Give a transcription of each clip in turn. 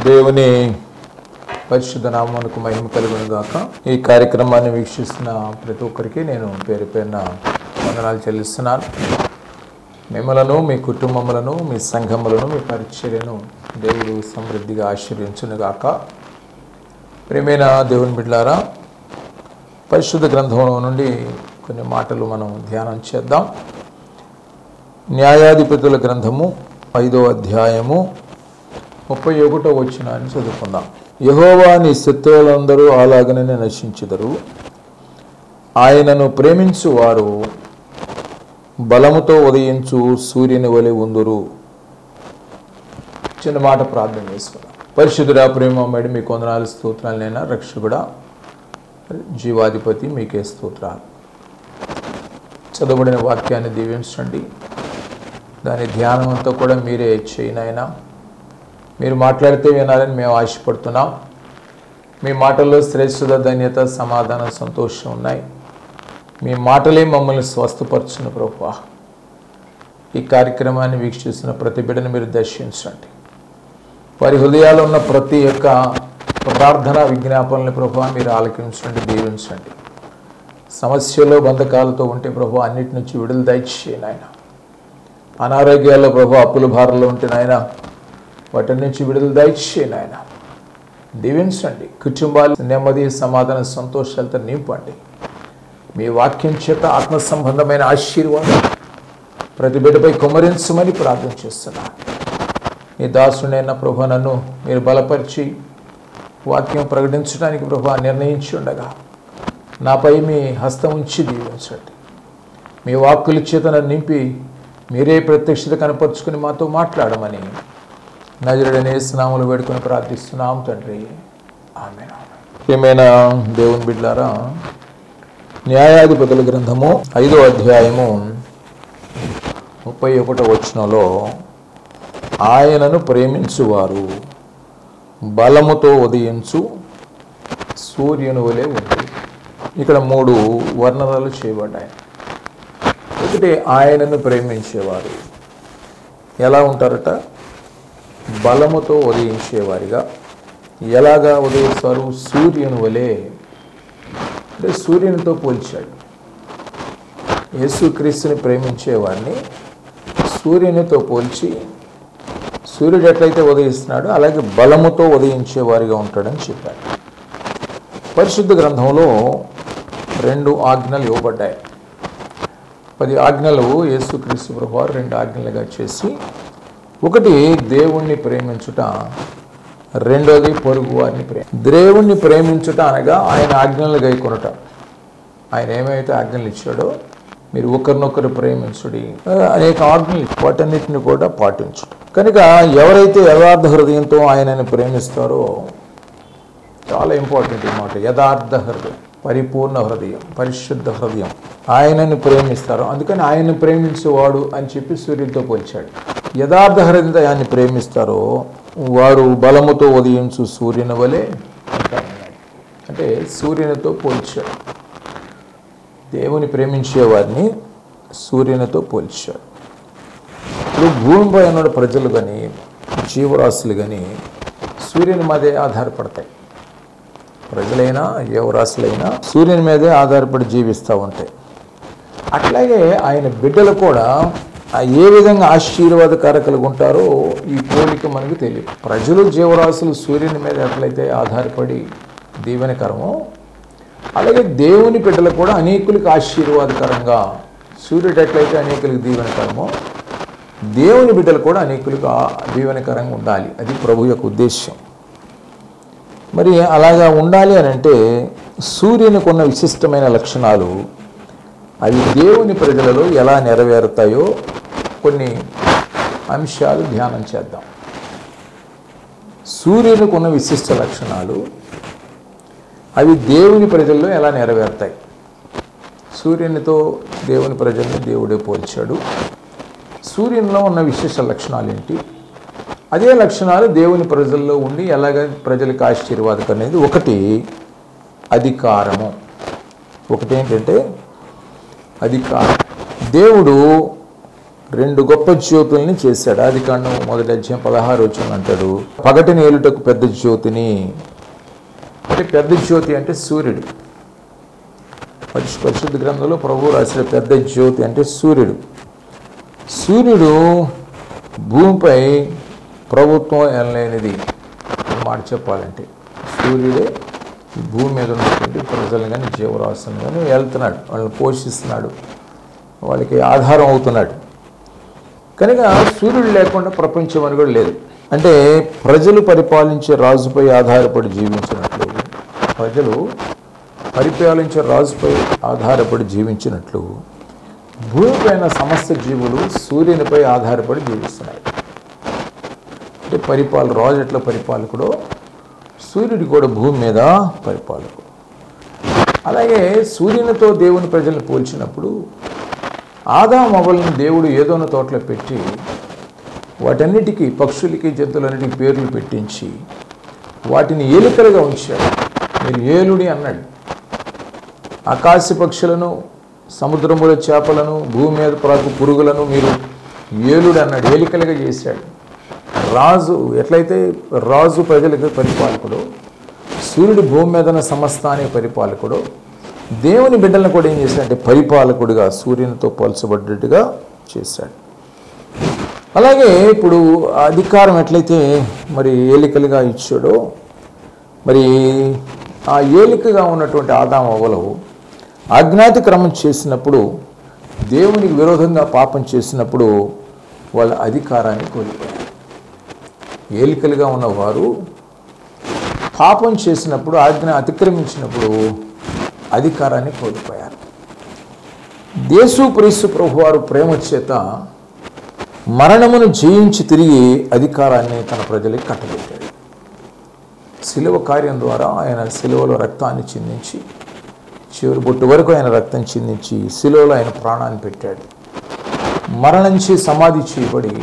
దేవుని పరిశుద్ధ నామమునకు మహిమ కలుగును గాక. ఈ కార్యక్రమాన్ని వీక్షిస్తున్న ప్రతి ఒక్కరికి నేను పేరు పేరున వందనాలు చెల్లిస్తున్నాను. మిమ్మలను, మీ కుటుంబములను, మీ సంఘములను, మీ పరిచర్యను దేవుడు సమృద్ధిగా ఆశీర్వదించును గాక. ప్రియమైన దేవుని బిడ్డలారా, పరిశుద్ధ గ్రంథంలో నుండి కొన్ని మాటలు మనం ధ్యానం చేద్దాం. న్యాయాధిపతుల గ్రంథము 5వ అధ్యాయము 31వ వచనాన్ని చదువుకుందాం. యెహోవా నీ శత్రువులందరూ అలాగనే నశించెదరు, ఆయనను ప్రేమించు వారు బలముతో ఉదయించు సూర్యుని వలె ఉందురు. చిన్న మాట ప్రార్థన చేసుకుందాం. పరిశుద్ధుడా, ప్రేమమేడి మీకు వందనాలు, స్తోత్రాలనైనా రక్షకుడా, జీవాధిపతి మీకే స్తోత్రాలు. చదవబడిన వాక్యాన్ని దీవించండి. దాని ధ్యానం అంతా కూడా మీరే చేయనైనా. మీరు మాట్లాడితే వినాలని మేము ఆశపడుతున్నాం. మీ మాటల్లో శ్రేష్ఠత, ధన్యత, సమాధానం, సంతోషం ఉన్నాయి. మీ మాటలే మమ్మల్ని స్వస్థపరచును ప్రభువా. ఈ కార్యక్రమాన్ని వీక్షిస్తున్న ప్రతి బిడ్డను మీరు దర్శించండి. వారి హృదయాల్లో ఉన్న ప్రతి ఒక్క ప్రార్థన విజ్ఞాపనలు ప్రభువా మీరు ఆలకించండి, దీవించండి. సమస్యలో బంధకాలతో ఉంటే ప్రభువా అన్నిటి నుంచి విడుదల దయచేయండి నాయన. అనారోగ్యాల్లో ప్రభువా అప్పుల భారంలో ఉంటే నాయన వాటి నుంచి విడుదల దయచేయండి ఆయన. దీవించండి. కుటుంబాలు నెమ్మది, సమాధానం, సంతోషాలతో నింపండి. మీ వాక్యం చేత ఆత్మ సంబంధమైన ఆశీర్వాదం ప్రతి బిడ్డపై కుమ్మరించమని ప్రార్థన చేస్తున్నాను. నీ దాసుడైన ప్రభు నన్ను మీరు బలపరిచి వాక్యం ప్రకటించడానికి ప్రభు నిర్ణయించి ఉండగా నాపై మీ హస్తం ఉంచి దీవించండి. మీ వాక్కుల చేత నన్ను నింపి మీరే ప్రత్యక్షత కనపరుచుకుని మాతో మాట్లాడమని నజరుడైన యేసు నామములో వేడుకొని ప్రార్థిస్తున్నాం తండ్రి, ఆమేన్. ప్రియమైన దేవుని బిడ్డలారా, న్యాయాధిపతుల గ్రంథము 5వ అధ్యాయము 31వ వచనంలో ఆయనను ప్రేమించువారు బలముతో ఉదయించు సూర్యుని వలె ఉంది. ఇక్కడ 3 వర్ణనలు చేయబడ్డాయి. ఒకటి, ఆయనను ప్రేమించేవారు ఎలా ఉంటారట? బలముతో ఉదయించేవారిగా. ఎలాగా ఉదయిస్తారు? సూర్యుని వలె. అంటే సూర్యునితో పోల్చాడు. యేసుక్రీస్తుని ప్రేమించేవాడిని సూర్యునితో పోల్చి, సూర్యుడు ఎట్లయితే ఉదయిస్తున్నాడో అలాగే బలముతో ఉదయించేవారిగా ఉంటాడని చెప్పాడు. పరిశుద్ధ గ్రంథంలో 2 ఆజ్ఞలు ఇవ్వబడ్డాయి. 10 ఆజ్ఞలు యేసుక్రీస్తు ప్రభువారు 2 ఆజ్ఞలుగా చేసి, ఒకటి దేవుణ్ణి ప్రేమించుట, రెండోది పొరుగు వారిని దేవుణ్ణి ప్రేమించుట అనగా ఆయన ఆజ్ఞలు గైకొనుట. ఆయన ఏమైతే ఆజ్ఞలు ఇచ్చాడో మీరు ఒకరినొకరు ప్రేమించుడి, అనేక ఆజ్ఞలు, వాటన్నిటిని కూడా పాటించుట. కనుక ఎవరైతే యథార్థ హృదయంతో ఆయనని ప్రేమిస్తారో, చాలా ఇంపార్టెంట్ ఈ మాట, యథార్థ హృదయం, పరిపూర్ణ హృదయం, పరిశుద్ధ హృదయం, ఆయనని ప్రేమిస్తారు. అందుకని ఆయన్ని ప్రేమించేవాడు అని చెప్పి సూర్యుడితో పోల్చాడు. యథార్థ హృదయంతో ఆయన్ని ప్రేమిస్తారో వారు బలముతో ఉదయించు సూర్యుని వలె ఉంటారు. అంటే సూర్యునితో పోల్చాడు. దేవుని ప్రేమించేవారిని సూర్యునితో పోల్చాడు. ఇప్పుడు భూమిపై ఉన్న ప్రజలు కానీ జీవరాశులు కానీ సూర్యుని మీదే ఆధారపడతాయి. ప్రజలైనా జీవరాశులైనా సూర్యుని మీదే ఆధారపడి జీవిస్తూ ఉంటాయి. అట్లాగే ఆయన బిడ్డలు కూడా ఏ విధంగా ఆశీర్వాదకారకులుగా ఉంటారో ఈ పోలిక మనకు తెలియదు. ప్రజలు, జీవరాశులు సూర్యుని మీద ఎట్లయితే ఆధారపడి దీవెనకరమో, అలాగే దేవుని బిడ్డలు కూడా అనేకులకు ఆశీర్వాదకరంగా, సూర్యుడు ఎట్లయితే అనేకులకు దీవెనకరమో దేవుని బిడ్డలు కూడా అనేకులకు దీవెనకరంగా ఉండాలి. అది ప్రభు యొక్క ఉద్దేశం. మరి అలాగా ఉండాలి అని అంటే సూర్యునికి ఉన్న విశిష్టమైన లక్షణాలు అవి దేవుని ప్రజలలో ఎలా నెరవేరుతాయో కొన్ని అంశాలు ధ్యానం చేద్దాం. సూర్యునికి ఉన్న విశిష్ట లక్షణాలు అవి దేవుని ప్రజల్లో ఎలా నెరవేరుతాయి. సూర్యునితో దేవుని ప్రజల్ని దేవుడే పోల్చాడు. సూర్యునిలో ఉన్న విశేష లక్షణాలు ఏంటి? అదే లక్షణాలు దేవుని ప్రజల్లో ఉండి ఎలాగ ప్రజలకు ఆశీర్వాదకం అనేది. ఒకటి అధికారము. ఒకటి ఏంటంటే అధికారం. దేవుడు రెండు గొప్ప జ్యోతుల్ని చేశాడు. ఆదికాండం 1:16 అంటాడు, పగటిని ఏలుటకు పెద్ద జ్యోతిని. అంటే పెద్ద జ్యోతి అంటే సూర్యుడు. పరిశుద్ధ గ్రంథంలో ప్రభువు రాసిన పెద్ద జ్యోతి అంటే సూర్యుడు. సూర్యుడు భూమిపై ప్రభుత్వం ఎనలేనిది మాట చెప్పాలంటే సూర్యుడే భూమి మీద ఉన్నటువంటి ప్రజలను కానీ జీవరాశులను కానీ వెళ్తున్నాడు, వాళ్ళని పోషిస్తున్నాడు, వాళ్ళకి ఆధారం అవుతున్నాడు. కనుక సూర్యుడు లేకుండా ప్రపంచం అని కూడా లేదు. అంటే ప్రజలు పరిపాలించే రాజుపై ఆధారపడి జీవించినట్లు, ప్రజలు పరిపాలించే రాజుపై ఆధారపడి జీవించినట్లు భూమిపైన సమస్త జీవులు సూర్యునిపై ఆధారపడి జీవిస్తున్నాయి. అంటే రాజు ఎట్లా పరిపాలకుడో సూర్యుడి కూడా భూమి మీద పరిపాలకుడు. అలాగే సూర్యునితో దేవుని ప్రజలను పోల్చినప్పుడు ఆదాము అవ్వలను దేవుడు ఏదోన తోటలో పెట్టి వాటన్నిటికీ, పక్షులకి జంతువులన్నిటికీ పేర్లు పెట్టించి వాటిని ఏలికలుగా ఉంచాడు. మీరు ఏలుడి అన్నాడు. ఆకాశ పక్షులను, సముద్రముల చేపలను, భూమి మీద ప్రాకు పురుగులను మీరు ఏలుడు అన్నాడు, ఏలికలుగా చేశాడు. రాజు ఎట్లయితే రాజు ప్రజలకు పరిపాలకుడు, సూర్యుడు భూమి మీద సమస్తానికి పరిపాలకుడు, దేవుని బిడ్డలను కూడా ఏం చేశాడంటే పరిపాలకుడిగా సూర్యునితో పోల్చబడ్డట్టుగా చేశాడు. అలాగే ఇప్పుడు అధికారం ఎట్లయితే మరి ఏలికలుగా ఇచ్చాడో, మరి ఆ ఏలికగా ఉన్నటువంటి ఆదాము అవ్వలు అజ్ఞాతి క్రమం చేసినప్పుడు, దేవునికి విరోధంగా పాపం చేసినప్పుడు వాళ్ళ అధికారాన్ని కోల్పోయారు. ఏలికలుగా ఉన్నవారు పాపం చేసినప్పుడు, ఆజ్ఞ అతిక్రమించినప్పుడు అధికారాన్ని కోల్పోయారు. యేసుక్రీస్తు ప్రభువారు ప్రేమ చేత మరణమును జయించి తిరిగి అధికారాన్ని తన ప్రజలకు కట్టబెట్టాడు. శిలువ కార్యం ద్వారా ఆయన శిలువలో రక్తాన్ని చిందించి, చివరి బొట్టు వరకు ఆయన రక్తం చిందించి శిలువలో ఆయన ప్రాణాన్ని పెట్టాడు. మరణించి సమాధి చేయబడి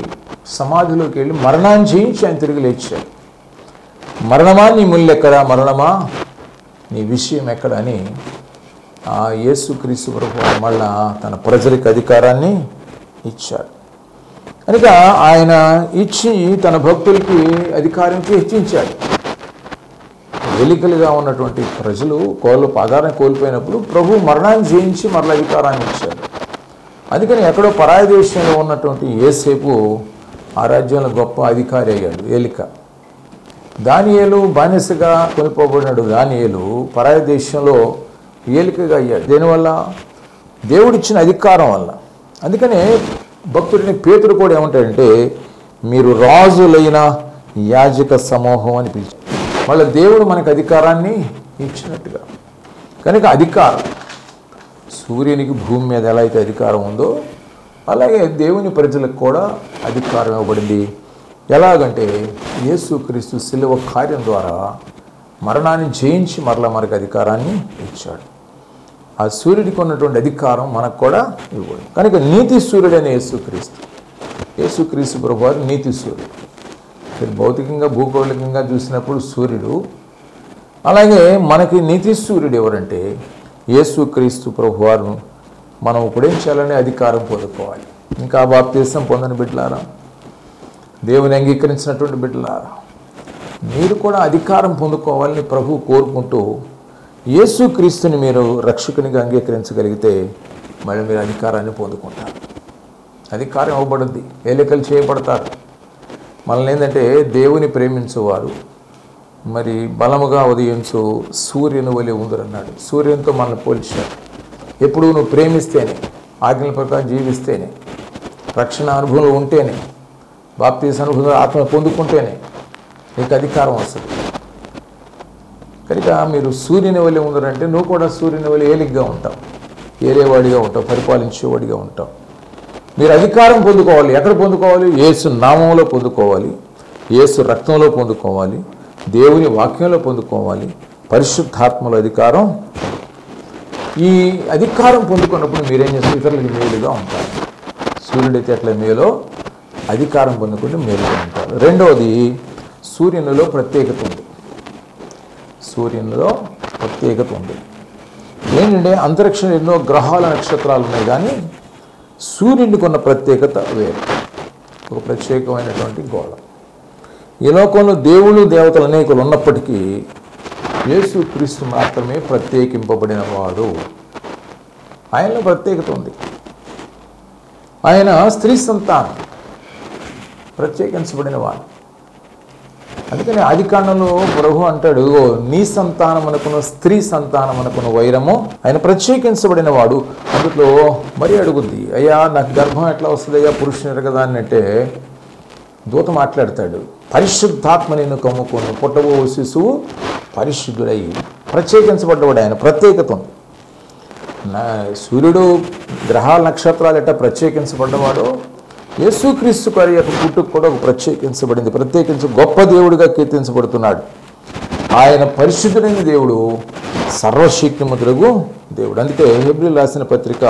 సమాధిలోకి వెళ్ళి మరణాన్ని జయించి ఆయన తిరిగి లేచాడు. మరణమా నీ ముల్లెక్కడా, మరణమా నీ విషయం ఎక్కడ అని ఆ యేసుక్రీస్తు ప్రభువు మళ్ళా తన ప్రజలకు అధికారాన్ని ఇచ్చాడు. కనుక ఆయన ఇచ్చి తన భక్తులకి అధికారానికి హెచ్చించాడు. ఏలికలుగా ఉన్నటువంటి ప్రజలు ఆధారం కోల్పోయినప్పుడు ప్రభు మరణాన్ని జయించి మరల అధికారాన్ని ఇచ్చాడు. అందుకని ఎక్కడో పరాయి దేశంలో ఉన్నటువంటి యేసేపు ఆ రాజ్యంలో గొప్ప అధికారి అయ్యాడు, ఏలిక. దానియేలు బానిసగా కొనిపోబడినాడు. దానియేలు పరాయి దేశంలో ఏలికగా అయ్యాడు. దీనివల్ల దేవుడిచ్చిన అధికారం వల్ల. అందుకనే భక్తుడిని పేతురు కూడా ఏమంటాడంటే, మీరు రాజులైన యాజక సమూహం అని పిలిచారు. వాళ్ళ దేవుడు మనకు అధికారాన్ని ఇచ్చినట్టుగా. కనుక అధికారం సూర్యునికి భూమి మీద ఎలా అయితే అధికారం ఉందో అలాగే దేవుని ప్రజలకు కూడా అధికారం ఇవ్వబడింది. ఎలాగంటే యేసుక్రీస్తు శిలువ కార్యం ద్వారా మరణాన్ని జయించి మరలా మనకు అధికారాన్ని ఇచ్చాడు. ఆ సూర్యుడికి ఉన్నటువంటి అధికారం మనకు కూడా ఇవ్వడు. కనుక నీతి సూర్యుడైన యేసుక్రీస్తు ప్రభువారు నీతి సూర్యుడు. మీరు భౌతికంగా భూగోళికంగా చూసినప్పుడు సూర్యుడు, అలాగే మనకి నీతి సూర్యుడు ఎవరంటే యేసుక్రీస్తు ప్రభువారు. మనం ఉపదేశాలనే అధికారం పొందుకోవాలి. ఇంకా బాప్తిసం పొందని బిడ్డలారా, దేవుని అంగీకరించినటువంటి బిడ్డలారా, మీరు కూడా అధికారం పొందుకోవాలని ప్రభు కోరుకుంటూ యేసుక్రీస్తుని మీరు రక్షకునిగా అంగీకరించగలిగితే మళ్ళీ మీరు అధికారాన్ని పొందుకుంటారు. అధికారం ఇవ్వబడుద్ది, ఏలికలు చేయబడతారు. మనల్ని ఏంటంటే దేవుని ప్రేమించువారు మరి బలముగా ఉదయించు సూర్యుని వలె ఉందరన్నాడు. సూర్యునితో మనల్ని పోల్చాడు. ఎప్పుడు నువ్వు ప్రేమిస్తేనే, ఆజ్ఞల ప్రకారం జీవిస్తేనే, రక్షణ అనుభవంలో ఉంటేనే, బాప్తిస్మ అనుభవంలో ఆత్మ పొందుకుంటేనే నీకు అధికారం వస్తుంది. కనుక మీరు సూర్యుని వలె ఉందరంటే నువ్వు కూడా సూర్యుని వలె ఏలిగ్గా ఉంటావు, ఏరేవాడిగా ఉంటావు, పరిపాలించేవాడిగా ఉంటావు. మీరు అధికారం పొందుకోవాలి. ఎక్కడ పొందుకోవాలి? యేసు నామంలో పొందుకోవాలి, యేసు రక్తంలో పొందుకోవాలి, దేవుని వాక్యంలో పొందుకోవాలి, పరిశుద్ధాత్మలో అధికారం. ఈ అధికారం పొందుకున్నప్పుడు మీరేం చేస్తారు? ఇతరులకు మేలుగా ఉంటారు. సూర్యుడైతే ఎట్లా మేలో అధికారం పొందుకుంటే మేలుగా ఉంటారు. రెండవది, సూర్యునిలో ప్రత్యేకత ఉంది. సూర్యునిలో ప్రత్యేకత ఉంది. ఏంటంటే అంతరిక్షంలో ఎన్నో గ్రహాల నక్షత్రాలు ఉన్నాయి, కానీ సూర్యునికి ఉన్న ప్రత్యేకత వేరు, ఒక ప్రత్యేకమైనటువంటి గోళ. ఈ లోకంలో దేవుళ్ళు దేవతలు అనేకులు ఉన్నప్పటికీ యేసుక్రీస్తు మాత్రమే ప్రత్యేకింపబడిన వాడు. ఆయనలో ప్రత్యేకత ఉంది. ఆయన స్త్రీ సంతానం, ప్రత్యేకించబడిన వాడు. అందుకని ఆదికాండంలో ప్రభు అంటాడు, నీ సంతానం అనుకున్న స్త్రీ సంతానం అనుకున్న వైరము. ఆయన ప్రత్యేకించబడిన వాడు. అందులో మరీ అడుగుద్ది, అయ్యా నాకు గర్భం ఎట్లా వస్తుంది అయ్యా పురుషుని కదా అన్నట్టే దూత మాట్లాడతాడు, పరిశుద్ధాత్మ నిన్ను కమ్ముకొని పుట్టబో శిశువు పరిశుద్ధుడై ప్రత్యేకించబడ్డవాడు. ఆయన ప్రత్యేకత ఉంది. సూర్యుడు గ్రహాల నక్షత్రాలు ఎట్లా ప్రత్యేకించబడ్డవాడు, యేసుక్రీస్తు వారి యొక్క పుట్టుకు కూడా ప్రత్యేకించబడింది. ప్రత్యేకించి గొప్ప దేవుడిగా కీర్తించబడుతున్నాడు. ఆయన పరిశుద్ధుడైన దేవుడు, సర్వశక్తిమంతుడు దేవుడు. అందుకే హెబ్రీయులకు రాసిన పత్రిక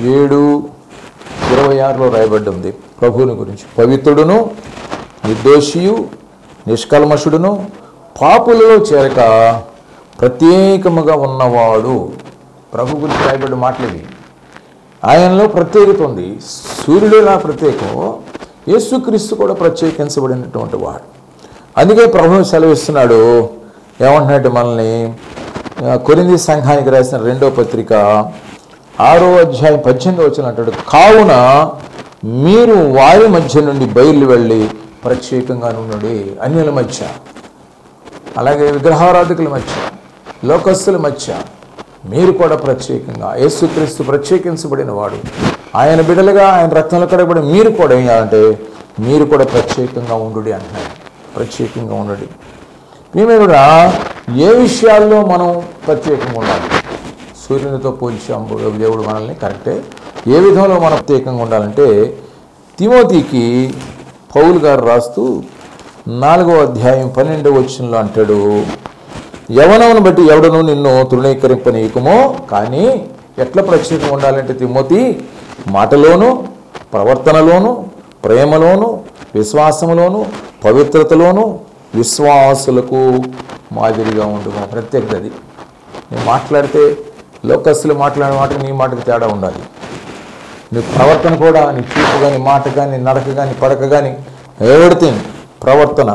7:26 రాయబడి ఉంది ప్రభువుని గురించి, పవిత్రుడును నిర్దోషియు నిష్కల్మషుడును పాపులలో చేరక ప్రత్యేకముగా ఉన్నవాడు. ప్రభు గురించి రాయబడ్డ మాటలేవి. ఆయనలో ప్రత్యేకత ఉంది. సూర్యుడేలా ప్రత్యేకం, యేసుక్రీస్తు కూడా ప్రత్యేకించబడినటువంటి వాడు. అందుకే ప్రభువు సెలవిస్తున్నాడు, ఏమంటున్నాడు మనల్ని కొరింథీ సంఘానికి రాసిన 2వ పత్రిక 6వ అధ్యాయం 18వ వచనం అంటాడు, కావున మీరు వారి మధ్య నుండి బయలు వెళ్ళి ప్రత్యేకంగా నుండి అన్యుల మధ్య, అలాగే విగ్రహారాధకుల మధ్య, లోకస్తుల మధ్య మీరు కూడా ప్రత్యేకంగా, యేసుక్రీస్తు ప్రత్యేకించబడిన వాడు. ఆయన బిడ్డలుగా ఆయన రక్తంలో కడగబడి మీరు కూడా ఏం చేయాలంటే మీరు కూడా ప్రత్యేకంగా ఉండు అంటున్నాడు. ప్రత్యేకంగా ఉండండి. మేమే కూడా ఏ విషయాల్లో మనం ప్రత్యేకంగా ఉండాలి? సూర్యునితో పోల్చాము దేవుడు మనల్ని, కరెక్టే. ఏ విధంలో మనం ప్రత్యేకంగా ఉండాలంటే తిమోతికి పౌలు గారు రాస్తూ 4వ అధ్యాయం 12వ వచనంలో అంటాడు, యవనమును బట్టి ఎవడను నిన్ను తృణీకరింపనీయకుమో, కానీ ఎట్లా ప్రత్యేకంగా ఉండాలంటే తిమోతి మాటలోను ప్రవర్తనలోను ప్రేమలోను విశ్వాసములోను పవిత్రతలోను విశ్వాసులకు మాదిరిగా ఉండుము. ప్రత్యేకత అది. నేను మాట్లాడితే లోకస్తులు మాట్లాడే మాటకు నీ మాటకు తేడా ఉండాలి. నీ ప్రవర్తన కూడా, నీ చూపు కానీ మాట కానీ నడక కానీ పడక కానీ ఎవ్రీథింగ్ ప్రవర్తన,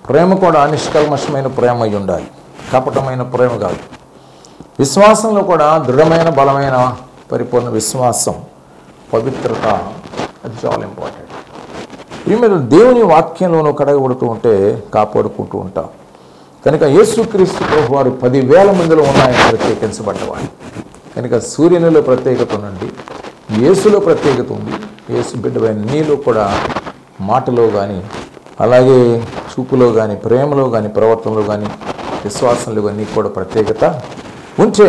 ప్రేమ కూడా నిష్కల్మషమైన ప్రేమ అయి ఉండాలి, కపటమైన ప్రేమ కాదు. విశ్వాసంలో కూడా దృఢమైన బలమైన పరిపూర్ణ విశ్వాసం, పవిత్రత, అది చాలా ఇంపార్టెంట్. ఈ మీద దేవుని వాక్యంలోనూ కడగబడుతూ ఉంటే కాపాడుకుంటూ ఉంటాం. కనుక యేసుక్రీస్తు ప్రభు వారు 10,000 మందిలో ఉన్నాయని ప్రత్యేకించబడ్డవాడు. కనుక సూర్యునిలో ప్రత్యేకత ఉందండి, యేసులో ప్రత్యేకత ఉంది. యేసు బిడ్డమైన నీలో కూడా మాటలో కానీ, అలాగే చూపులో కానీ, ప్రేమలో కానీ, ప్రవర్తనలో కానీ, విశ్వాసంలో కానీ నీకు కూడా ప్రత్యేకత ఉంటే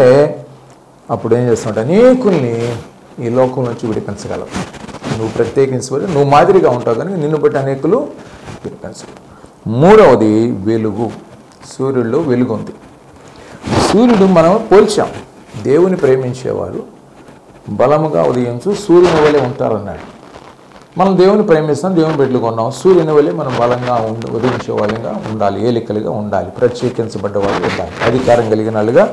అప్పుడు ఏం చేస్తామంటే అనేకుల్ని ఈ లోకం నుంచి విడిపించగలవు. నువ్వు ప్రత్యేకించబడి నువ్వు మాదిరిగా ఉంటావు కానీ నిన్ను బట్టి అనేకులు విడిపించగలవు. 3వది వెలుగు. సూర్యుడిలో వెలుగు ఉంది. సూర్యుడు మనం పోల్చాం, దేవుని ప్రేమించేవారు బలముగా ఉదయించు సూర్యుని వలె ఉంటారన్నాడు. మనం దేవుని ప్రేమిస్తాం, దేవుని బిడ్డలుగా ఉన్నాం. సూర్యుని వలె మనం బలంగా ఉదయించే వాళ్ళగా ఉండాలి, ఏలికలుగా ఉండాలి, ప్రత్యేకించబడ్డ వాళ్ళు ఉండాలి, అధికారం కలిగిన వాళ్ళుగా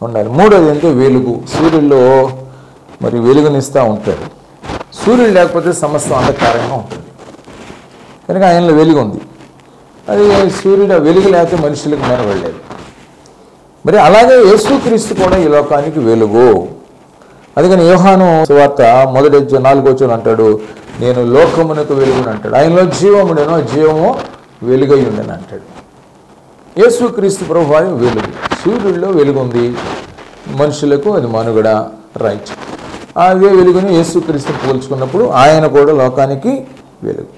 ఉండాలి. 3వది అంటే వెలుగు. సూర్యుల్లో మరి వెలుగునిస్తూ ఉంటాడు. సూర్యుడు లేకపోతే సమస్తం అంధకారంగా ఉంటుంది. కనుక ఆయనలో వెలుగు ఉంది. అది సూర్యుడు వెలుగు లేకపోతే మనుషులకు మేర వెళ్ళలేదు. మరి అలాగే యేసుక్రీస్తు కూడా ఈ లోకానికి వెలుగు. అందుకని యోహాను సువార్త 1:4 వచనం అంటాడు, నేను లోకమునకు వెలుగుని అంటాడు. ఆయనలో జీవముడేనో జీవము వెలుగై ఉండని అంటాడు. యేసుక్రీస్తు ప్రభు వారి వెలుగు. సూర్యుడిలో వెలుగు ఉంది, మనుషులకు అది మనుగడ, రైట్. అదే వెలుగుని యేసుక్రీస్తుని పోల్చుకున్నప్పుడు ఆయన కూడా లోకానికి వెలుగు.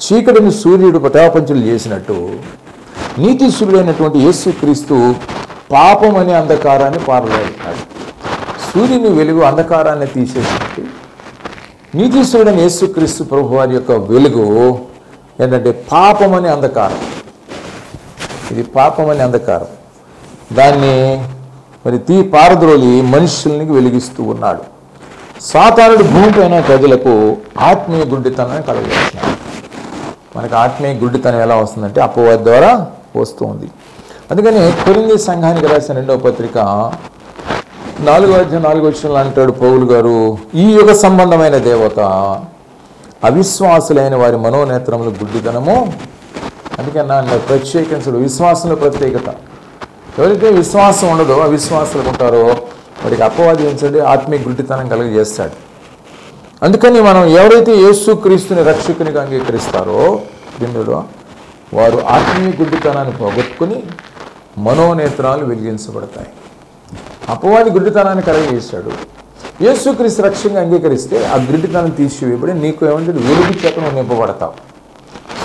చీకటిని సూర్యుడు పటాపంచులు చేసినట్టు నీతి సూర్యుడైనటువంటి యేసుక్రీస్తు పాపం అనే అంధకారాన్ని పారలేడుతున్నాడు. సూర్యుని వెలుగు అంధకారాన్ని తీసేసినట్టు నీతి సూర్యుడైన యేసుక్రీస్తు ప్రభు వారి యొక్క వెలుగు ఏంటంటే పాపం అనే అంధకారం. ఇది పాపం అనే అంధకారం. దాన్ని మరి పారద్రోలి మనుషుల్ని వెలిగిస్తూ ఉన్నాడు. సాతానుడు భూమిపైన ప్రజలకు ఆత్మీయ గుడ్డితనాన్ని కలగజేస్తున్నాడు. మనకు ఆత్మీయ గుడ్డితనం ఎలా వస్తుందంటే అపవాది ద్వారా వస్తూ ఉంది. అందుకని కొరింథీ సంఘానికి రాసిన 2వ పత్రిక 4వ అధ్యాయం 4వ వచనంలో అంటాడు పౌలు గారు, ఈ యుగ సంబంధమైన దేవత అవిశ్వాసులైన వారి మనోనేత్రములు గుడ్డితనము. అందుకన్నా ప్రత్యేకించడు, విశ్వాసంలో ప్రత్యేకత. ఎవరైతే విశ్వాసం ఉండదో అవిశ్వాసులు ఉంటారో వారికి అపవాది ఏంటంటే ఆత్మీయ గుడ్డితనం కలిగజేస్తాడు. అందుకని మనం ఎవరైతే యేసుక్రీస్తుని రక్షకునిగా అంగీకరిస్తారో దీనిలో వారు ఆత్మీయ గుడ్డితనాన్ని పోగొట్టుకుని మనోనేత్రాలు వెలిగించబడతాయి. అపవాది గుడ్డితనాన్ని కలిగజేశాడు. యేసుక్రీస్తు రక్షణగా అంగీకరిస్తే ఆ గుడ్డితనం తీసివేయబడి నీకు ఏమంటే వెలుగు చేత నువ్వు నింపబడతావు.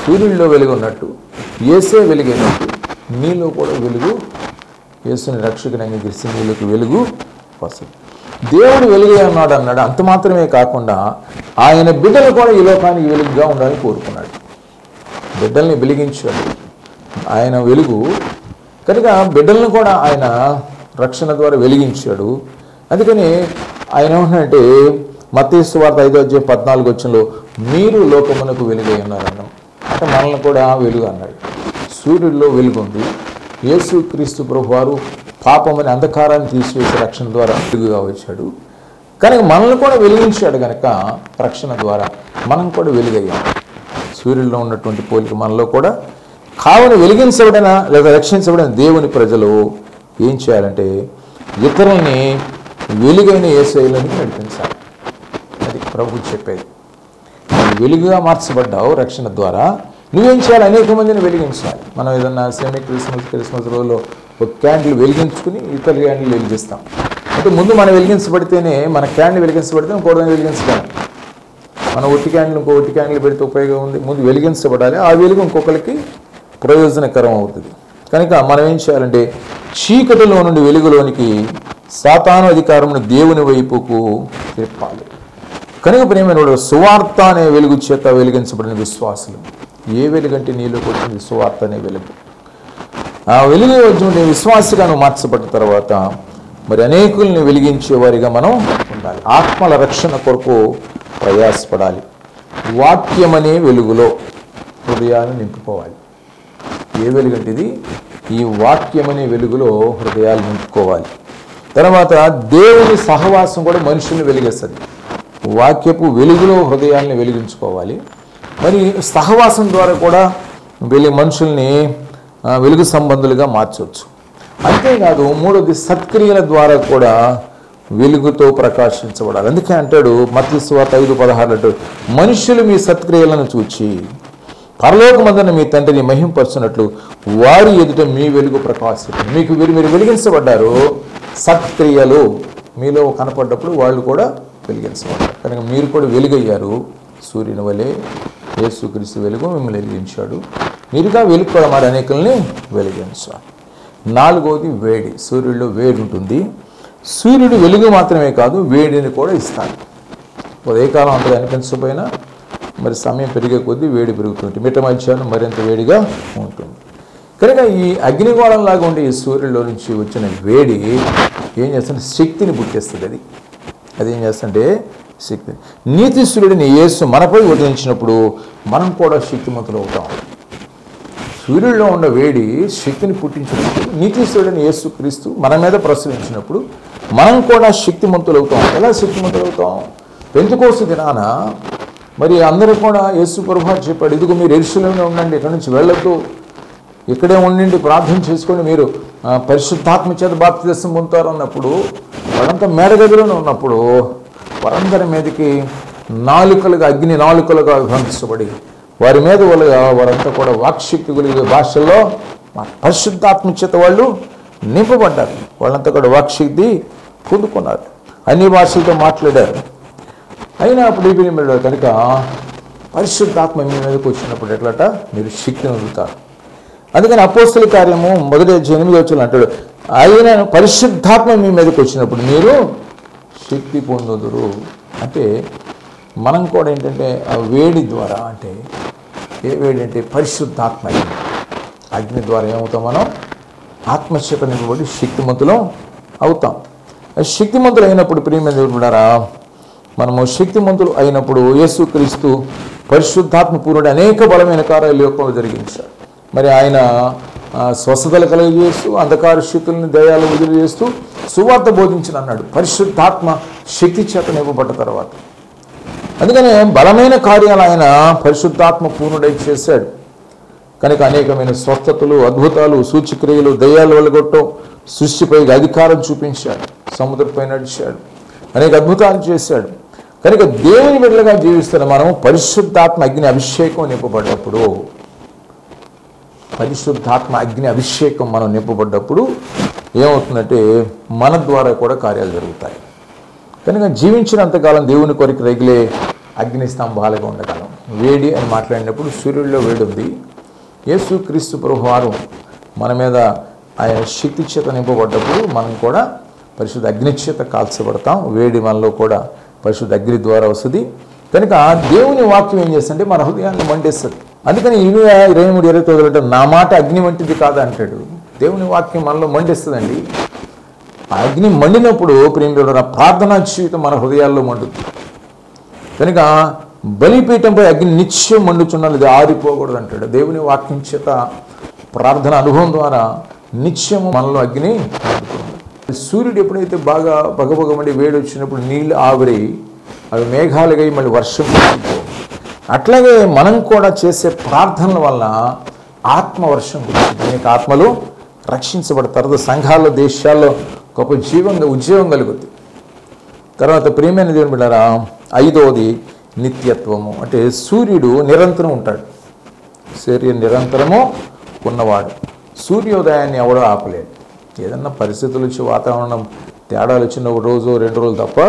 సూర్యుడిలో వెలుగు ఉన్నట్టు, యేసే వెలుగైనట్టు నీలో కూడా వెలుగు, యేసుని రక్షకుని అంగీకరిస్తే నీలోకి వెలుగు వస్తుంది. దేవుడు వెలుగే అన్నాడు. అంత మాత్రమే కాకుండా ఆయన బిడ్డలు కూడా ఈ లోకానికి వెలుగుగా ఉండాలని కోరుకున్నాడు. బిడ్డల్ని వెలిగించాడు ఆయన వెలుగు కనుక, బిడ్డలను కూడా ఆయన రక్షణ ద్వారా వెలిగించాడు. అందుకని ఆయన ఏమంటే మత్తయి సువార్త 5వ అధ్యాయం 14వ వచనంలో మీరు లోకమునకు వెలుగై ఉన్నారన్నాం. అంటే మనల్ని కూడా వెలుగు అన్నాడు. సూర్యుడిలో వెలుగు ఉంది. యేసుక్రీస్తు ప్రభువారు పాపమని అంధకారాన్ని తీసివేసే రక్షణ ద్వారా వెలుగుగా వచ్చాడు. కనుక మనల్ని కూడా వెలిగించాడు. కనుక రక్షణ ద్వారా మనం కూడా వెలుగయ్యాం. సూర్యుడిలో ఉన్నటువంటి పోలిక మనలో కూడా కావున వెలిగించబడిన లేదా రక్షించబడిన దేవుని ప్రజలు ఏం చేయాలంటే ఇతరుల్ని వెలుగైన యేసులోనికి నడిపించాలి. అది ప్రభు చెప్పేది. వెలుగుగా మార్చబడ్డావు రక్షణ ద్వారా, నువ్వేం చేయాలి? అనేక మందిని వెలిగించాలి. మనం ఏదన్నా క్రిస్మస్ రోజులో ఒక క్యాండిల్ వెలిగించుకుని ఇతర క్యాండిల్ వెలిగిస్తాం. అంటే ముందు మనం వెలిగించబడితేనే, మన క్యాండిల్ వెలిగించబడితే ఇంకోటి వెలిగించగలం. మనం ఒట్టి క్యాండిల్ ఇంకో ఒట్టి క్యాండిల్ పెడితే ఉపయోగం ఉంది. ముందు వెలిగించబడాలి. ఆ వెలుగు ఇంకొకరికి ప్రయోజనకరం అవుతుంది. కనుక మనం ఏం చేయాలంటే చీకటిలో నుండి వెలుగులోనికి సాతాను అధికారమును దేవుని వైపుకు తిప్పాలి. కనుక ప్రియమైన సువార్త అనే వెలుగు చేత వెలిగించబడిన విశ్వాసులు, ఏ వెలుగంటే నీలోకి వచ్చింది సువార్త అనే వెలుగు. ఆ వెలుగు వచ్చిన విశ్వాసిగా నువ్వు మార్చబడిన తర్వాత మరి అనేకుల్ని వెలిగించే వారిగా మనం ఉండాలి. ఆత్మల రక్షణ కొరకు ప్రయాసపడాలి. వాక్యమనే వెలుగులో హృదయాన్ని నింపుకోవాలి. ఏ వెలుగంటే ఇది? ఈ వాక్యమనే వెలుగులో హృదయాలు నింపుకోవాలి. తర్వాత దేవుని సహవాసం కూడా మనుషుల్ని వెలిగిస్తుంది. వాక్యపు వెలుగులో హృదయాల్ని వెలిగించుకోవాలి. మరి సహవాసం ద్వారా కూడా మనుషుల్ని వెలుగు సంబంధులుగా మార్చవచ్చు. అంతేకాదు మూడోది సత్క్రియల ద్వారా కూడా వెలుగుతో ప్రకాశించబడాలి. అందుకే అంటాడు మత్తయి సువార్త 5:16 అంటాడు, మనుషులు మీ సత్క్రియలను చూచి పరలోకమందున మీ తండ్రిని మహింపరుచున్నట్లు వారి ఎదుట మీ వెలుగు ప్రకాశిస్తుంది. మీరు వెలిగించబడ్డారు. సత్క్రియలు మీలో కనపడ్డప్పుడు వాళ్ళు కూడా వెలిగించబడ్డారు. కనుక మీరు కూడా వెలుగయ్యారు. సూర్యుని వలె యేసుక్రీస్తు వెలుగు మిమ్మల్ని వెలిగించాడు. మీరుగా వెలుగు కూడా మరి అనేకుల్ని వెలిగించాలి. 4వది వేడి. సూర్యుడిలో వేడి ఉంటుంది. సూర్యుడు వెలుగు మాత్రమే కాదు, వేడిని కూడా ఇస్తాడు. ఉదయకాలం అంతగా అనిపించకపోయినా మరి సమయం పెరిగే కొద్దీ వేడి పెరుగుతుంది. మిట్ట మధ్యాహ్నం మరింత వేడిగా ఉంటుంది. కనుక ఈ అగ్నిగోళంలాగా ఉండే ఈ సూర్యుడిలో నుంచి వచ్చిన వేడి ఏం చేస్తుంటే శక్తిని పుట్టిస్తుంది. అది ఏం చేస్తుంటే శక్తి. నీతి సూర్యుడిని యేసు మనపై ఉదయించినప్పుడు మనం కూడా శక్తిమంతులు అవుతాం. సూర్యుడిలో ఉన్న వేడి శక్తిని పుట్టించినప్పుడు నీతి సూర్యుడిని యేసుక్రీస్తు మన మీద ప్రసరించినప్పుడు మనం కూడా శక్తిమంతులు అవుతాం. ఎలా శక్తిమంతులు అవుతాం? పెంతెకోస్తు దినాన మరి అందరూ కూడా యేసు ప్రభువు చెప్పాడు, ఇదిగో మీరు యెరూషలేములో ఉండండి, ఇక్కడ నుంచి వెళ్ళొద్దు, ఇక్కడే ఉండండి, ప్రార్థన చేసుకొని మీరు పరిశుద్ధాత్మ చేత బాప్తిస్మం పొందుతారు అన్నప్పుడు వాళ్ళంతా మేడగదిలోనే ఉన్నప్పుడు వారందరి మీదకి నాలుకలుగా అగ్ని నాలుకలుగా పంపించబడి వారి మీద వారంతా కూడా వాక్శక్తి కలిగే భాషల్లో పరిశుద్ధాత్మ చేత వాళ్ళు నింపబడ్డారు. వాళ్ళంతా కూడా వాక్శక్తి పొందుకున్నారు. అన్ని భాషలతో మాట్లాడారు. అయినా అప్పుడు ఈ కనుక పరిశుద్ధాత్మ మీ మీదకి వచ్చినప్పుడు ఎట్లట మీరు శక్తిని పొందుతారు. అందుకని అపోస్తల కార్యము 1:8 అంటాడు, ఆయన పరిశుద్ధాత్మ మీ మీదకి వచ్చినప్పుడు మీరు శక్తి పొందుదురు. అంటే మనం కూడా ఏంటంటే ఆ వేడి ద్వారా, అంటే ఏ వేడి అంటే పరిశుద్ధాత్మ అగ్ని ద్వారా ఏమవుతాం? మనం ఆత్మశక్తి నింపబడి శక్తిమంతులం అవుతాం. శక్తిమంతులు అయినప్పుడు ప్రియమైన మనము శక్తిమంతులు అయినప్పుడు యేసుక్రీస్తు పరిశుద్ధాత్మ పూర్ణుడు అనేక బలమైన కార్యాలు లోకంలో జరిగించాడు. మరి ఆయన స్వస్థతలు కలుగజేస్తూ అంధకార శక్తులను దయ్యాలు విడుదల చేస్తూ సువార్త బోధించిన అన్నాడు. పరిశుద్ధాత్మ శక్తి చేత నింపబడ్డ తర్వాత. అందుకనే బలమైన కార్యాలు ఆయన పరిశుద్ధాత్మ పూర్ణుడై చేశాడు. కనుక అనేకమైన స్వస్థతలు, అద్భుతాలు, సూచక్రియలు, దయ్యాలు వెలగొట్టడం, సృష్టిపై అధికారం చూపించాడు, సముద్రంపై నడిచాడు, అనేక అద్భుతాలు చేశాడు. కనుక దేవుని బిడ్డలుగా జీవిస్తున్న మనం పరిశుద్ధాత్మ అగ్ని అభిషేకం నింపబడ్డప్పుడు, పరిశుద్ధాత్మ అగ్ని అభిషేకం మనం నింపబడ్డప్పుడు ఏమవుతుందంటే మన ద్వారా కూడా కార్యాలు జరుగుతాయి. కనుక జీవించినంతకాలం దేవుని కొరకు రగిలే అగ్ని స్తంభాలుగా ఉండగలం. వేడి అని మాట్లాడినప్పుడు సూర్యుడిలో వేడి ఉంది. యేసుక్రీస్తు ప్రభువారు మన మీద ఆయన శక్తి చేత నింపబడ్డప్పుడు మనం కూడా పరిశుద్ధ అగ్ని చేత కాల్చబడతాం. వేడి మనలో కూడా పరిశుద్ధ అగ్ని ద్వారా వస్తుంది. కనుక దేవుని వాక్యం ఏం చేస్తుంటే మన హృదయాన్ని మండేస్తుంది. అందుకని 23:29 నా మాట అగ్ని వంటిది కాదా అంటాడు. దేవుని వాక్యం మనలో మండిస్తుందండి. ఆ అగ్ని మండినప్పుడు ప్రేమికుల ప్రార్థనా జీవితం మన హృదయాల్లో మండుతుంది. కనుక బలిపీఠంపై అగ్ని నిత్యం మండుచున్నది, ఆరిపోకూడదు అంటాడు. దేవుని వాక్యం చేత ప్రార్థన అనుభవం ద్వారా నిత్యము మనలో అగ్ని మండుతుంది. సూర్యుడు ఎప్పుడైతే బాగా బగబగమండి వేడి వచ్చినప్పుడు నీళ్ళు ఆవిరి అవి మేఘాలుగా మళ్ళీ వర్షం కురిసిపో, అట్లాగే మనం కూడా చేసే ప్రార్థనల వల్ల ఆత్మవర్షం కురుస్తుంది. అనేక ఆత్మలు రక్షించబడతారు. సంఘాల్లో, దేశాల్లో గొప్ప ఉద్యోగం కలుగుతుంది. తర్వాత ప్రియమైన దేవుని బిడ్డలారా, 5వది నిత్యత్వము. అంటే సూర్యుడు నిరంతరం ఉంటాడు. సూర్యుడు నిరంతరము ఉన్నవాడు. సూర్యోదయాన్ని ఎవడో ఆపలేడు. ఏదన్నా పరిస్థితులు వచ్చి వాతావరణం తేడాలు వచ్చిన ఒక రోజు 2 రోజులు తప్ప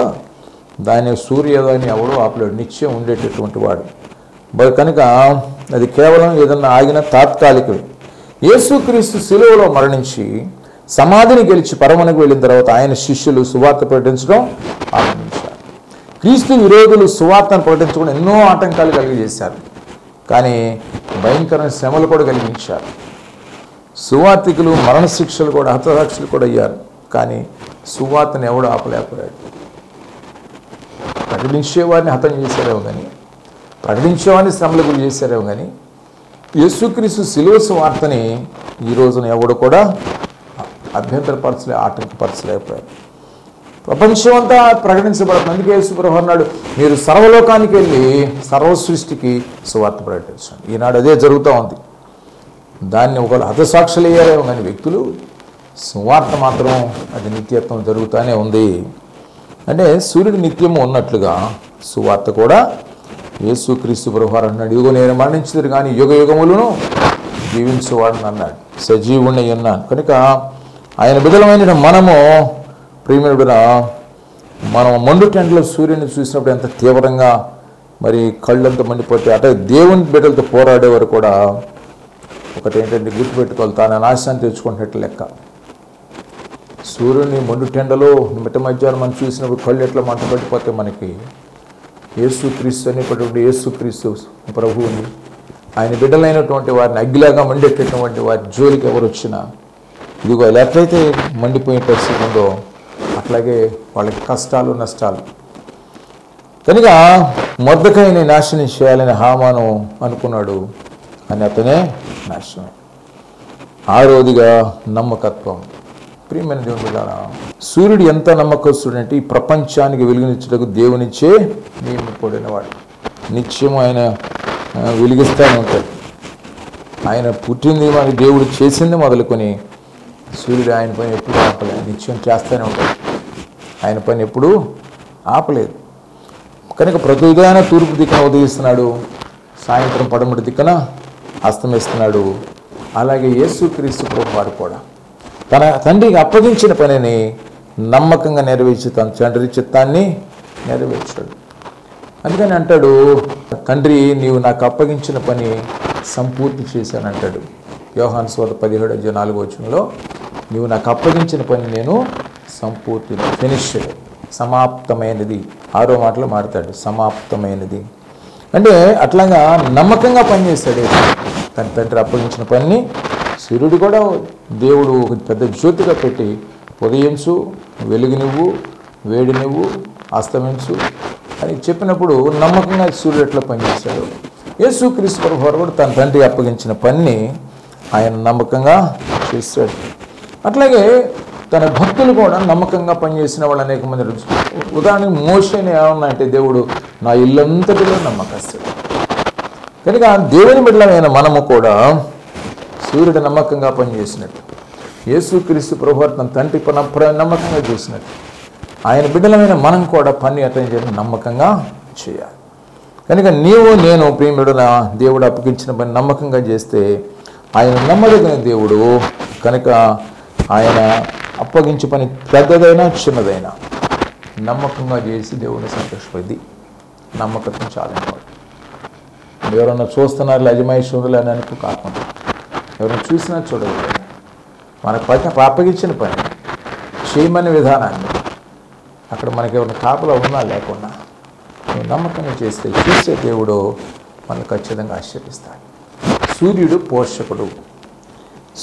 దాని సూర్యోదయాన్ని ఎవడో ఆపలేడు. నిత్యం ఉండేటటువంటి వాడు. కనుక అది కేవలం ఏదన్నా ఆగిన తాత్కాలికమే. యేసుక్రీస్తు శిలువలో మరణించి సమాధిని గెలిచి పరమనకు వెళ్ళిన తర్వాత ఆయన శిష్యులు సువార్త ప్రకటించడం ఆరంభించారు. క్రీస్తు విరోధులు సువార్తను ప్రకటించకుండా ఎన్నో ఆటంకాలు కలిగజేశారు. కానీ భయంకరమైన శ్రమలు కూడా కలిగించారు. సువార్తికులు మరణశిక్షలు కూడా, హతసాక్షులు కూడా అయ్యారు. కానీ సువార్తను ఎవడు ఆపలేకపోయాడు. ప్రకటించేవారిని హతం చేశారేమో కానీ, ప్రకటించేవాడిని శ్రమలు గురి చేశారేమో కానీ, యేసుక్రీస్తు శిలువ సువార్తని ఈ రోజున ఎవడు కూడా ఆటంకపరచలేకపోయారు. ప్రపంచమంతా ప్రకటించబడుతుంది. అందుకే యేసు ప్రభువు అన్నాడు, మీరు సర్వలోకానికి వెళ్ళి సర్వ సృష్టికి సువార్త ప్రకటించండి. ఈనాడు అదే జరుగుతూ ఉంది. దాన్ని ఒకళ్ళు హతసాక్షులు అయ్యారేమో కానీ వ్యక్తులు, సువార్త మాత్రం అది నిత్యత్వం జరుగుతూనే ఉంది. అంటే సూర్యుడు నిత్యము ఉన్నట్లుగా సువార్త కూడా యేసుక్రీస్తు ప్రభువు అన్నాడు, ఇదిగో నేను మరణించదు కానీ యుగ యుగములను జీవించేవాడని అన్నాడు, సజీవుణ్ణి ఉన్నాను. కనుక ఆయన బిడ్డలమైన మనము ప్రియమైన మనం మండు టెంట్లో సూర్యుని చూసినప్పుడు ఎంత తీవ్రంగా మరి కళ్ళంతా మండిపోతే, అటే దేవుని బిడ్డలతో పోరాడేవారు కూడా ఒకటి ఏంటంటే గుర్తుపెట్టుకోవాలి, తాను నాశనాన్ని తెచ్చుకున్నట్టు లెక్క. సూర్యుని మండు టెండలో మిట్ట మధ్యాహ్నం మనం చూసినప్పుడు కళ్ళు ఎట్లా మంట పట్టిపోతే మనకి యేసుక్రీస్తు అనేటువంటి యేసుక్రీస్తు ప్రభువుని, ఆయన బిడ్డలైనటువంటి వారిని అగ్గిలాగా మండేటటువంటి వారి జోలికి ఎవరు వచ్చినా ఇదిగో ఇలా ఎట్లయితే మండిపోయే పరిస్థితి ఉందో అట్లాగే వాళ్ళకి కష్టాలు, నష్టాలు. కనుక మొర్దెకైని నాశనం చేయాలని హామాను అనుకున్నాడు, అని అతనే నాశనం. 6వదిగా నమ్మకత్వం. ప్రియమైన దేవుని బిడ్డలారా, సూర్యుడు ఎంత నమ్మకస్తుడు అంటే ఈ ప్రపంచానికి వెలుగునిచ్చుటకు దేవునిచ్చే నియమింపబడినవాడు. నిత్యము ఆయన వెలిగిస్తూనే ఉంటాడు. ఆయన పుట్టింది మన దేవుడు చేసింది మొదలుకొని సూర్యుడు ఆయన పని ఎప్పుడు ఆపలేదు, నిత్యం చేస్తూనే ఉంటాడు. ఆయన పని ఎప్పుడూ ఆపలేదు. కనుక ప్రతి ఉదయాన తూర్పు దిక్కున ఉదయిస్తున్నాడు, సాయంత్రం పడమటి దిక్కున అస్తమిస్తున్నాడు. అలాగే యేసుక్రీస్తు ప్రభువారు కూడా తన తండ్రికి అప్పగించిన పనిని నమ్మకంగా నెరవేర్చి తన తండ్రి చిత్తాన్ని నెరవేర్చాడు. అందుకని అంటాడు, తండ్రి నీవు నాకు అప్పగించిన పని సంపూర్తి చేశానంటాడు. యోహాను సువార్త 17:4 నీవు నాకు అప్పగించిన పని నేను సంపూర్తి, ఫినిష్డ్, సమాప్తమైనది. 6వ మాటలో మాడతాడు, సమాప్తమైనది. అంటే అట్లాగా నమ్మకంగా పనిచేస్తాడు. తన తండ్రి అప్పగించిన పనిని సూర్యుడు కూడా దేవుడు ఒక పెద్ద జ్యోతిగా పెట్టి ఉదయించు, వెలుగునివ్వు, వేడినివ్వు, అస్తమించు అని చెప్పినప్పుడు నమ్మకంగా సూర్యుడు ఎట్లా పనిచేస్తాడు. యేసుక్రీస్తు ప్రభువు కూడా తన తండ్రి అప్పగించిన పనిని ఆయన నమ్మకంగా చేశాడు. అట్లాగే తన భక్తులు కూడా నమ్మకంగా పనిచేసిన వాళ్ళు అనేక మంది. ఉదాహరణకి మోషేని ఏమన్నా అంటే దేవుడు నా ఇల్లంతటిలో నమ్మకస్తుడు. కనుక దేవుని బిడ్డలమైన మనము కూడా సూర్యుడు నమ్మకంగా పనిచేసినట్టు, యేసుక్రీస్తు ప్రభువు తన తండ్రి నమ్మకంగా చేసినట్టు, ఆయన బిడ్డలమైన మనం కూడా పని అటెండ్ చేయడం నమ్మకంగా చేయాలి. కనుక నీవు నేను ప్రియముడున దేవుడు అప్పగించిన పని నమ్మకంగా చేస్తే ఆయన నమ్మదగిన దేవుడు. కనుక ఆయన అప్పగించే పని పెద్దదైనా చిన్నదైనా నమ్మకంగా చేసి దేవుడిని సంతోషపడి నమ్మకత్వం చాలా ఇంపార్టెంట్. ఎవరన్నా చూస్తున్నారు అజమాయిషులు అని అనుకో కాకుండా ఎవరైనా చూసినా చూడలేదు, మనకు అప్పగించిన పని చేయమనే విధానాన్ని అక్కడ మనకి ఎవరైనా కాపలా ఉన్నా లేకున్నా నువ్వు నమ్మకంగా చేస్తే చూసే దేవుడు మనల్ని ఖచ్చితంగా ఆశ్చర్యిస్తాడు. సూర్యుడు పోషకుడు.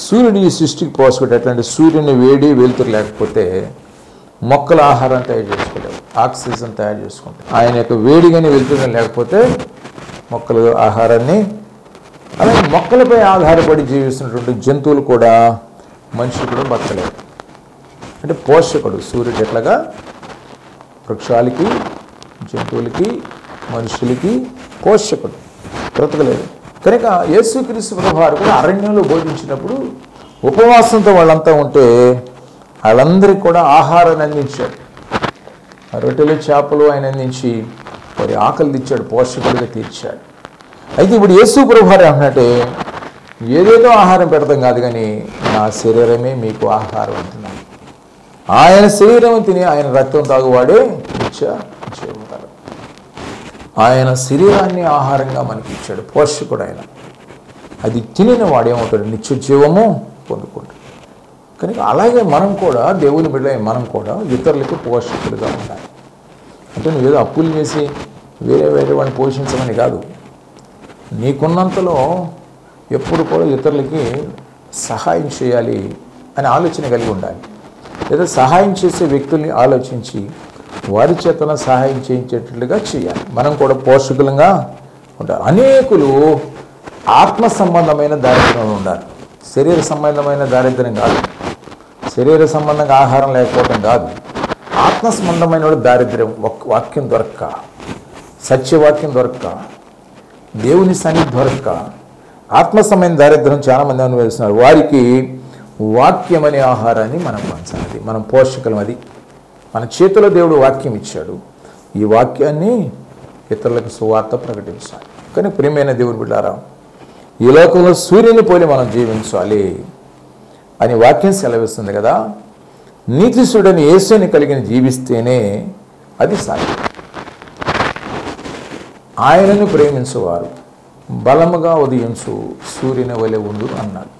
సూర్యుడు ఈ సృష్టికి పోషకుడు. ఎట్లాంటి సూర్యుని వేడి వెలుతురు లేకపోతే మొక్కల ఆహారం తయారు చేసుకోలేవు, ఆక్సిజన్ తయారు చేసుకుంటాయి. ఆయన యొక్క వేడి కానీ వెలుతురు లేకపోతే మొక్కల ఆహారాన్ని, అలాగే మొక్కలపై ఆధారపడి జీవిస్తున్నటువంటి జంతువులు కూడా మనుషులు కూడా బతకలేవు. అంటే పోషకుడు సూర్యుడు ఎట్లాగా వృక్షాలకి, జంతువులకి, మనుషులకి పోషకుడు, బ్రతకలేదు. కనుక యేసుక్రీస్తు ప్రభువారు కూడా అరణ్యంలో బోధించినప్పుడు ఉపవాసంతో వాళ్ళంతా ఉంటే వాళ్ళందరికీ కూడా ఆహారాన్ని అందించాడు. రొట్టెలు చేపలు ఆయన అందించి వారి ఆకలి తీర్చాడు, పోషకుడిగా తీర్చాడు. అయితే ఇప్పుడు యేసు ప్రభువారు ఏమంటే ఏదేదో ఆహారం పెడతాం కాదు, కానీ నా శరీరమే మీకు ఆహారం అంటున్నాను. ఆయన శరీరం తిని ఆయన రక్తం తాగువాడే నిత్య జీవముగలడు. ఆయన శరీరాన్ని ఆహారంగా మనకి ఇచ్చాడు, పోషకుడు ఆయన. అది తినిన వాడేమవుతాడు, నిత్య జీవము పొందుకుంటాడు. కనుక అలాగే మనం కూడా దేవుని బిడ్డ మనం కూడా ఇతరులకు పోషకుడుగా ఉండాలి. అంటే నువ్వు ఏదో అప్పులు చేసి వేరే వాడిని పోషించమని కాదు, నీకున్నంతలో ఎప్పుడు కూడా ఇతరులకి సహాయం చేయాలి అనే ఆలోచన కలిగి ఉండాలి. లేదా సహాయం చేసే వ్యక్తుల్ని ఆలోచించి వారి చేతన సహాయం చేయించేటట్లుగా చేయాలి. మనం కూడా పోషకులంగా ఉండాలి. అనేకులు ఆత్మ సంబంధమైన దారిద్ర్యంలో ఉండాలి, శరీర సంబంధమైన దారిద్ర్యం కాదు. శరీర సంబంధంగా ఆహారం లేకపోవడం కాదు, ఆత్మ సంబంధమైన దారిద్ర్యం. వాక్యం దొరక్క, సత్యవాక్యం దొరక్క, దేవుని సన్నిధి దొరక్క ఆత్మ సంబంధమైన దారిద్ర్యం చాలామంది అనుభవిస్తున్నారు. వారికి వాక్యం అనే ఆహారాన్ని మనం పంచాలి. మనం పోషకులం. అది మన చేతిలో దేవుడు వాక్యం ఇచ్చాడు. ఈ వాక్యాన్ని ఇతరులకు సువార్త ప్రకటించాలి. కానీ ప్రియమైన దేవుని బిడ్డారా, ఈ లోకంలో సూర్యుని పోలి మనం జీవించాలి అని వాక్యం సెలవిస్తుంది కదా. నీతిశుడని యేసుని కలిగిన జీవిస్తేనే అది సాధ్యం. ఆయనను ప్రేమించువారు బలముగా ఉదయించు సూర్యుని వలె ఉండు అన్నాడు.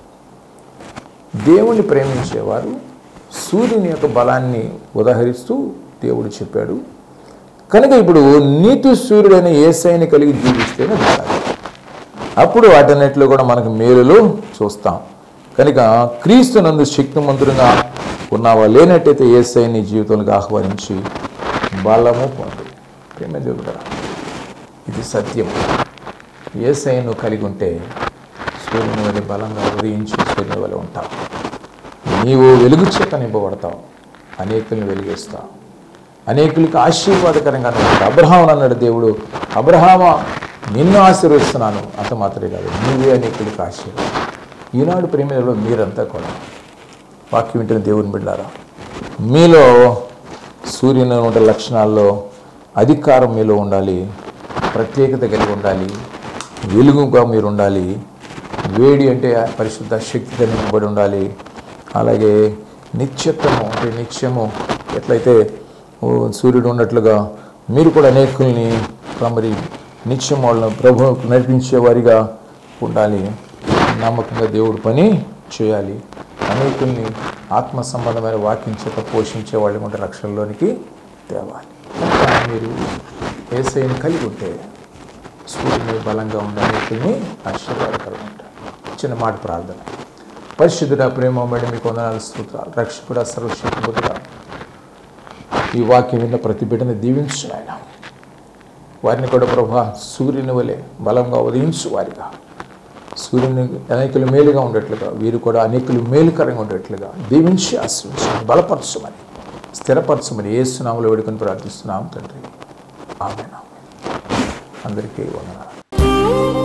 దేవుణ్ణి ప్రేమించేవారు సూర్యుని యొక్క బలాన్ని ఉదహరిస్తూ దేవుడు చెప్పాడు. కనుక ఇప్పుడు నీతి సూర్యుడైన యేసయ్యని కలిగి జీవిస్తేనే బాగా, అప్పుడు వాటన్నిటిలో కూడా మనకు మేలులు చూస్తాం. కనుక క్రీస్తునందు శక్తిమంతుడుగా ఉన్నావా, లేనట్టయితే యేసయ్యని జీవితంలోకి ఆహ్వానించి బలము పొందు. ప్రేమ దేవుడా, ఇది సత్యం. యేసయ్యను కలిగి ఉంటే సూర్యుని వలె బలంగా ఉదయించి సూర్యుని వలె ఉంటావు. నీవు వెలుగు చేత నింపబడతావు, అనేకుల్ని వెలిగిస్తావు, అనేకులకి ఆశీర్వాదకరంగా ఉంటావు. అబ్రహాము అన్నాడు దేవుడు, అబ్రహామా నిన్ను ఆశీర్వదిస్తున్నాను, అంత మాత్రమే కాదు నీవే అనేకులకి ఆశీర్వాదం. ఈనాడు ప్రేమలో మీరంతా కూడా వాక్యం వింటున్న దేవుని బిడ్డారా, మీలో సూర్యుని ఉండే లక్షణాల్లో అధికారం మీలో ఉండాలి, ప్రత్యేకత కలిగి ఉండాలి, వెలుగుగా మీరు ఉండాలి. వేడి అంటే పరిశుద్ధ శక్తితో నింపబడి ఉండాలి. అలాగే నిత్యత్వము అంటే నిత్యము ఎట్లయితే సూర్యుడు ఉన్నట్లుగా మీరు కూడా అనేకుల్ని మరి నిత్యం వాళ్ళని ప్రభువుకు నడిపించే వారిగా ఉండాలి. నమ్మకంగా దేవుడు పని చేయాలి. అనేకుల్ని ఆత్మ సంబంధమైన వాక్యం చేత పోషించే వాళ్ళని కూడా రక్షణలోనికి తేవాలి. మీరు యేసయ్యని కలిగి ఉంటే సూర్యుని బలంగా ఉండే అనేకుల్ని ఆశీర్వాదకరంగా ఉంటారు. చిన్న మాట ప్రార్థన. పరిశుద్ధుడా, ప్రేమమడి మీకు వందనాలు, స్తోత్రాలు. రక్షకుడా, సర్వశక్తిమంతుడా, ఈ వాక్యం విన్న ప్రతి బిడ్డని దీవించు ఆయన. వారిని కూడా ప్రభువా సూర్యుని వలె బలంగా ఉదయించు వారిగా, సూర్యుని అనేకులు మేలుగా ఉండేట్లుగా వీరు కూడా అనేకులు మేలుకరంగా ఉండేట్లుగా దీవించి ఆశీర్వదించమని బలపరచమని స్థిరపరచమని యేసు నామములో వేడుకొని ప్రార్థిస్తున్నాం తండ్రి. ఆమేన్. అందరికీ వందనాలు.